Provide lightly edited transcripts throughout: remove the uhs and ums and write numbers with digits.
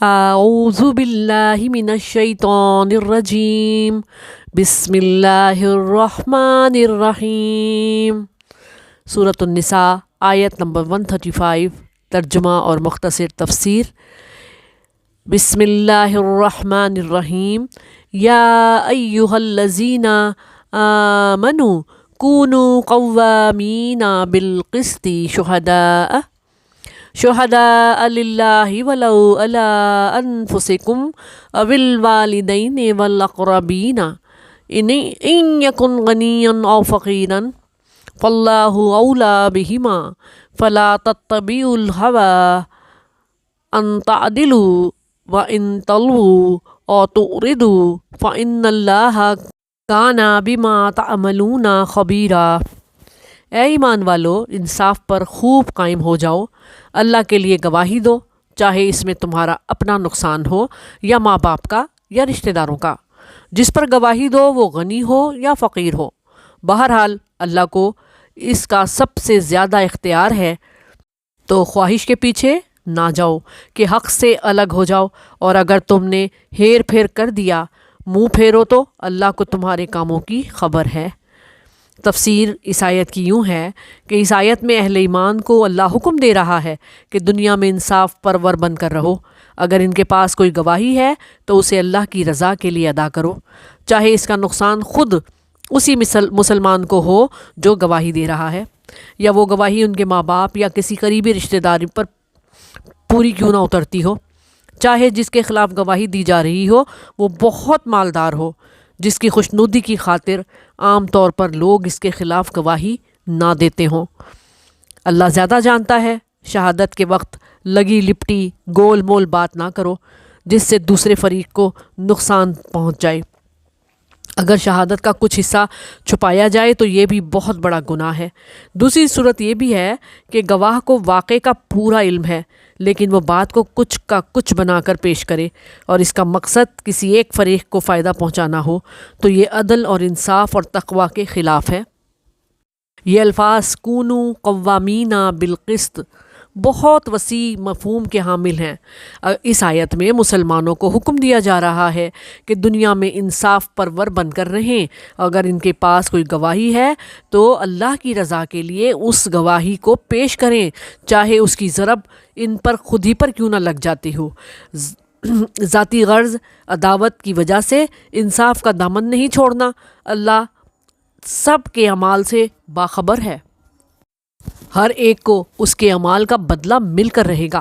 اعوذ باللہ من الشیطان الرجیم بسم اللہ الرحمن الرحیم۔ سورۃ النساء آیت نمبر 135، ترجمہ اور مختصر تفسیر۔ بسم اللہ الرحمن الرحیم۔ یا ایہا الذین آمنوا کونوا قوامین بالقسط شہداء للہ ولو علی انفسکم او الوالدین والاقربین ان یکن غنیا او فقیرا فاللہ اولی بہما فلا تتبعوا الہوی ان تعدلوا وان تلووا او تعرضوا فان اللہ کان بما تعملون خبیرا۔ اے ایمان والو، انصاف پر خوب قائم ہو جاؤ، اللہ کے لیے گواہی دو، چاہے اس میں تمہارا اپنا نقصان ہو یا ماں باپ کا یا رشتہ داروں کا۔ جس پر گواہی دو وہ غنی ہو یا فقیر ہو، بہرحال اللہ کو اس کا سب سے زیادہ اختیار ہے، تو خواہش کے پیچھے نہ جاؤ کہ حق سے الگ ہو جاؤ، اور اگر تم نے ہیر پھیر کر دیا، منہ پھیرو تو اللہ کو تمہارے کاموں کی خبر ہے۔ تفسیر اس آیت کی یوں ہے کہ اس آیت میں اہل ایمان کو اللہ حکم دے رہا ہے کہ دنیا میں انصاف پرور بن کر رہو، اگر ان کے پاس کوئی گواہی ہے تو اسے اللہ کی رضا کے لیے ادا کرو، چاہے اس کا نقصان خود اسی مسلمان کو ہو جو گواہی دے رہا ہے، یا وہ گواہی ان کے ماں باپ یا کسی قریبی رشتہ داری پر پوری کیوں نہ اترتی ہو، چاہے جس کے خلاف گواہی دی جا رہی ہو وہ بہت مالدار ہو، جس کی خوشنودی کی خاطر عام طور پر لوگ اس کے خلاف گواہی نہ دیتے ہوں۔ اللہ زیادہ جانتا ہے۔ شہادت کے وقت لگی لپٹی گول مول بات نہ کرو جس سے دوسرے فریق کو نقصان پہنچ جائے۔ اگر شہادت کا کچھ حصہ چھپایا جائے تو یہ بھی بہت بڑا گناہ ہے۔ دوسری صورت یہ بھی ہے کہ گواہ کو واقعے کا پورا علم ہے، لیکن وہ بات کو کچھ کا کچھ بنا کر پیش کرے اور اس کا مقصد کسی ایک فریق کو فائدہ پہنچانا ہو، تو یہ عدل اور انصاف اور تقوی کے خلاف ہے۔ یہ الفاظ کونوا قوامین بالقسط بہت وسیع مفہوم کے حامل ہیں۔ اس آیت میں مسلمانوں کو حکم دیا جا رہا ہے کہ دنیا میں انصاف پرور بن کر رہیں، اگر ان کے پاس کوئی گواہی ہے تو اللہ کی رضا کے لیے اس گواہی کو پیش کریں، چاہے اس کی ضرب ان پر خود ہی پر کیوں نہ لگ جاتی ہو۔ ذاتی غرض عداوت کی وجہ سے انصاف کا دامن نہیں چھوڑنا۔ اللہ سب کے اعمال سے باخبر ہے، ہر ایک کو اس کے اعمال کا بدلہ مل کر رہے گا۔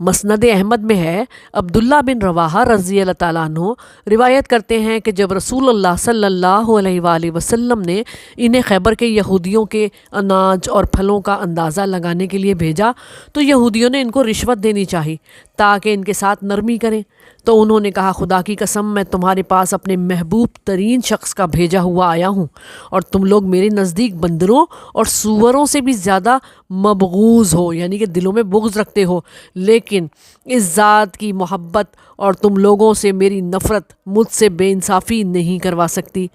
مسند احمد میں ہے، عبداللہ بن رواحہ رضی اللہ تعالیٰ عنہ روایت کرتے ہیں کہ جب رسول اللہ صلی اللہ علیہ وآلہ وسلم نے انہیں خیبر کے یہودیوں کے اناج اور پھلوں کا اندازہ لگانے کے لیے بھیجا تو یہودیوں نے ان کو رشوت دینی چاہی تاکہ ان کے ساتھ نرمی کریں، تو انہوں نے کہا، خدا کی قسم میں تمہارے پاس اپنے محبوب ترین شخص کا بھیجا ہوا آیا ہوں، اور تم لوگ میرے نزدیک بندروں اور سوروں سے بھی زیادہ مبغوض ہو، یعنی کہ دلوں میں بغض رکھتے ہو، لیکن اس ذات کی محبت اور تم لوگوں سے میری نفرت مجھ سے بے انصافی نہیں کروا سکتی۔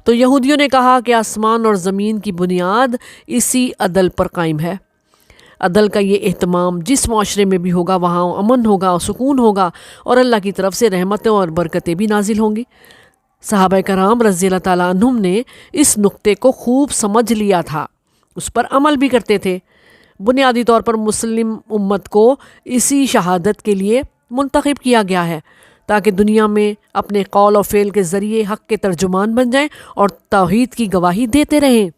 تو یہودیوں نے کہا کہ آسمان اور زمین کی بنیاد اسی عدل پر قائم ہے۔ عدل کا یہ اہتمام جس معاشرے میں بھی ہوگا وہاں امن ہوگا اور سکون ہوگا، اور اللہ کی طرف سے رحمتیں اور برکتیں بھی نازل ہوں گی۔ صحابہ کرام رضی اللہ تعالیٰ عنہم نے اس نقطے کو خوب سمجھ لیا تھا، اس پر عمل بھی کرتے تھے۔ بنیادی طور پر مسلم امت کو اسی شہادت کے لیے منتخب کیا گیا ہے تاکہ دنیا میں اپنے قول و فعل کے ذریعے حق کے ترجمان بن جائیں اور توحید کی گواہی دیتے رہیں۔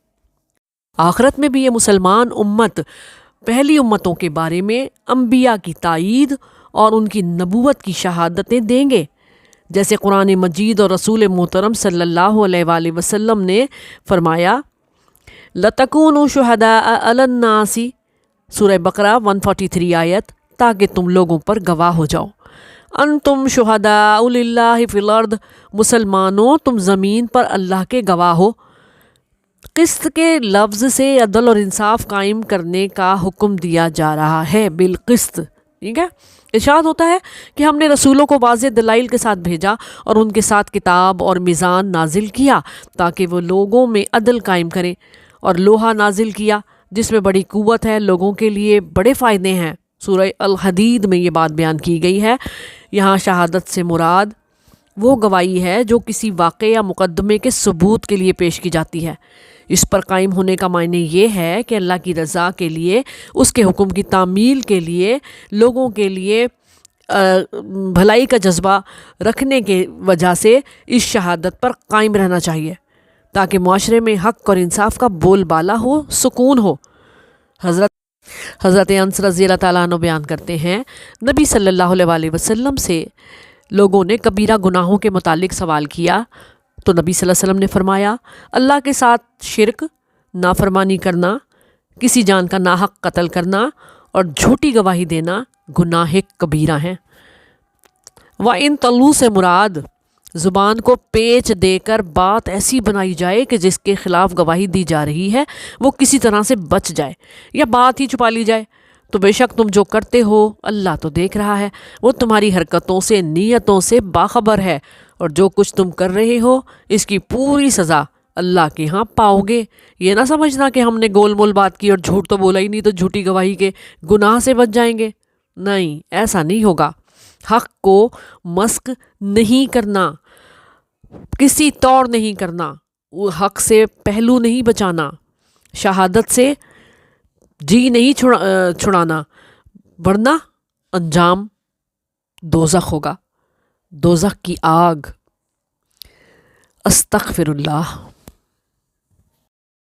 آخرت میں بھی یہ مسلمان امت پہلی امتوں کے بارے میں انبیاء کی تائید اور ان کی نبوت کی شہادتیں دیں گے، جیسے قرآن مجید اور رسول محترم صلی اللہ علیہ وآلہ وسلم نے فرمایا، لَتَكُونُوا شُهَدَاءَ عَلَى النَّاسِ، سورہ بقرہ 143 آیت، تاکہ تم لوگوں پر گواہ ہو جاؤ۔ انتم شہداء للہ فی الارض، مسلمانوں تم زمین پر اللہ کے گواہ ہو۔ قسط کے لفظ سے عدل اور انصاف قائم کرنے کا حکم دیا جا رہا ہے، بالقسط، ٹھیک ہے۔ ارشاد ہوتا ہے کہ ہم نے رسولوں کو واضح دلائل کے ساتھ بھیجا اور ان کے ساتھ کتاب اور میزان نازل کیا تاکہ وہ لوگوں میں عدل قائم کریں، اور لوہا نازل کیا جس میں بڑی قوت ہے، لوگوں کے لیے بڑے فائدے ہیں۔ سورہ الحدید میں یہ بات بیان کی گئی ہے۔ یہاں شہادت سے مراد وہ گواہی ہے جو کسی واقعے یا مقدمے کے ثبوت کے لیے پیش کی جاتی ہے۔ اس پر قائم ہونے کا معنی یہ ہے کہ اللہ کی رضا کے لیے، اس کے حکم کی تعمیل کے لیے، لوگوں کے لیے بھلائی کا جذبہ رکھنے کی وجہ سے اس شہادت پر قائم رہنا چاہیے تاکہ معاشرے میں حق اور انصاف کا بول بالا ہو، سکون ہو۔ حضرت انس رضی اللہ تعالیٰ عنہ بیان کرتے ہیں، نبی صلی اللہ علیہ وسلم سے لوگوں نے کبیرہ گناہوں کے متعلق سوال کیا تو نبی صلی اللہ علیہ وسلم نے فرمایا، اللہ کے ساتھ شرک، نافرمانی کرنا، کسی جان کا ناحق قتل کرنا اور جھوٹی گواہی دینا گناہ کبیرہ ہیں۔ وَإِن طلوع سے مراد زبان کو پیچ دے کر بات ایسی بنائی جائے کہ جس کے خلاف گواہی دی جا رہی ہے وہ کسی طرح سے بچ جائے یا بات ہی چھپا لی جائے، تو بے شک تم جو کرتے ہو اللہ تو دیکھ رہا ہے، وہ تمہاری حرکتوں سے، نیتوں سے باخبر ہے، اور جو کچھ تم کر رہے ہو اس کی پوری سزا اللہ کے ہاں پاؤ گے۔ یہ نہ سمجھنا کہ ہم نے گول مول بات کی اور جھوٹ تو بولا ہی نہیں تو جھوٹی گواہی کے گناہ سے بچ جائیں گے، نہیں، ایسا نہیں ہوگا۔ حق کو مسخ نہیں کرنا، کسی طور نہیں کرنا، وہ حق سے پہلو نہیں بچانا، شہادت سے جی نہیں چھڑانا، ورنہ انجام دوزخ ہوگا، دوزخ کی آگ۔ استغفر اللہ۔